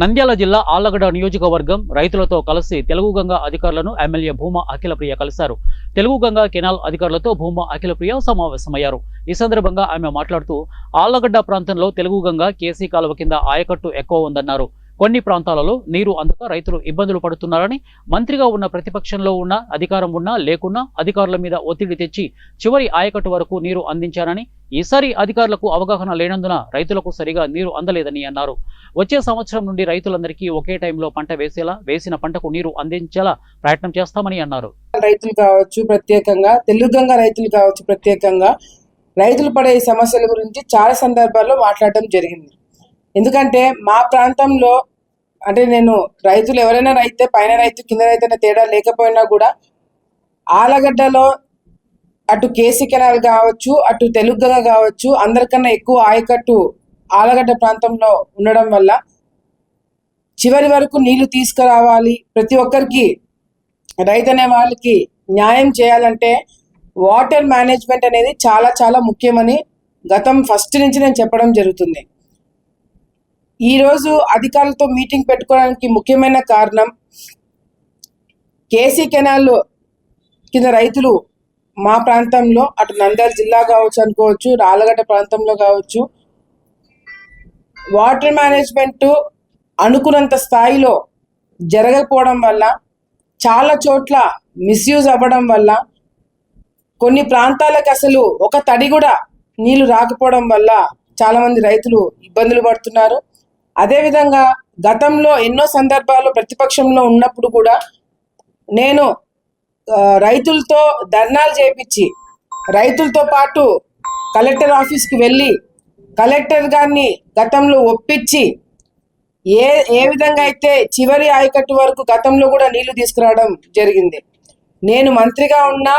నంద్యాల జిల్లా ఆళ్లగడ్డ నియోజకవర్గం రైతులతో కలిసి తెలుగు గంగా అధికారులను ఎమ్మెల్యే భూమా అఖిలప్రియ కలిశారు. తెలుగు గంగా కెనాల్ అధికారులతో భూమా అఖిలప్రియ సమావేశమయ్యారు. ఈ సందర్భంగా ఆమె మాట్లాడుతూ ఆళ్లగడ్డ ప్రాంతంలో తెలుగు గంగా కేసీ కాలువ కింద ఆయకట్టు ఎక్కువ ఉందన్నారు. కొన్ని ప్రాంతాలలో నీరు అందక రైతులు ఇబ్బందులు పడుతున్నారని, మంత్రిగా ఉన్న ప్రతిపక్షంలో ఉన్న అధికారం ఉన్నా లేకున్నా అధికారుల మీద ఒత్తిడి తెచ్చి చివరి ఆయకట్టు వరకు నీరు అందించారని, ఈసారి అధికారులకు అవగాహన లేనందున రైతులకు సరిగా నీరు అందలేదని అన్నారు. వచ్చే సంవత్సరం నుండి రైతులందరికీ ఒకే టైంలో పంట వేసేలా, వేసిన పంటకు నీరు అందించేలా ప్రయత్నం చేస్తామని అన్నారు. రైతులు కావచ్చు, ప్రత్యేకంగా తెలుగు గంగా రైతులు కావచ్చు, ప్రత్యేకంగా రైతులు పడే సమస్యల గురించి చాలా సందర్భాల్లో మాట్లాడటం జరిగింది. ఎందుకంటే మా ప్రాంతంలో అంటే నేను రైతులు ఎవరైనా రైతే, పైన రైతు కింద రైతు అనే తేడా లేకపోయినా కూడా ఆలగడ్డలో అటు కేసీ కెనాల్ కావచ్చు, అటు తెలుగు గంగ కావచ్చు, అందరికన్నా ఎక్కువ ఆయకట్టు ఆలగడ్డ ప్రాంతంలో ఉండడం వల్ల చివరి వరకు నీళ్లు తీసుకురావాలి. ప్రతి ఒక్కరికి రైతు అనే వాళ్ళకి న్యాయం చేయాలంటే వాటర్ మేనేజ్మెంట్ అనేది చాలా చాలా ముఖ్యమని గతం ఫస్ట్ నుంచి నేను చెప్పడం జరుగుతుంది. ఈరోజు అధికారులతో మీటింగ్ పెట్టుకోవడానికి ముఖ్యమైన కారణం, కేసీ కెనాల్ కింద రైతులు మా ప్రాంతంలో అటు నంద్యాల జిల్లా కావచ్చు అనుకోవచ్చు, ఆళ్లగడ్డ ప్రాంతంలో కావచ్చు, వాటర్ మేనేజ్మెంట్ అనుకున్నంత స్థాయిలో జరగకపోవడం వల్ల, చాలా చోట్ల మిస్యూజ్ అవ్వడం వల్ల, కొన్ని ప్రాంతాలకు అసలు ఒక తడి కూడా నీళ్లు రాకపోవడం వల్ల చాలామంది రైతులు ఇబ్బందులు పడుతున్నారు. అదేవిధంగా గతంలో ఎన్నో సందర్భాల్లో ప్రతిపక్షంలో ఉన్నప్పుడు కూడా నేను రైతులతో ధర్నాలు చేపించి, రైతులతో పాటు కలెక్టర్ ఆఫీస్కి వెళ్ళి కలెక్టర్ గారిని గతంలో ఒప్పించి ఏ విధంగా అయితే చివరి ఆయకట్టు వరకు గతంలో కూడా నీళ్లు తీసుకురావడం జరిగింది. నేను మంత్రిగా ఉన్నా,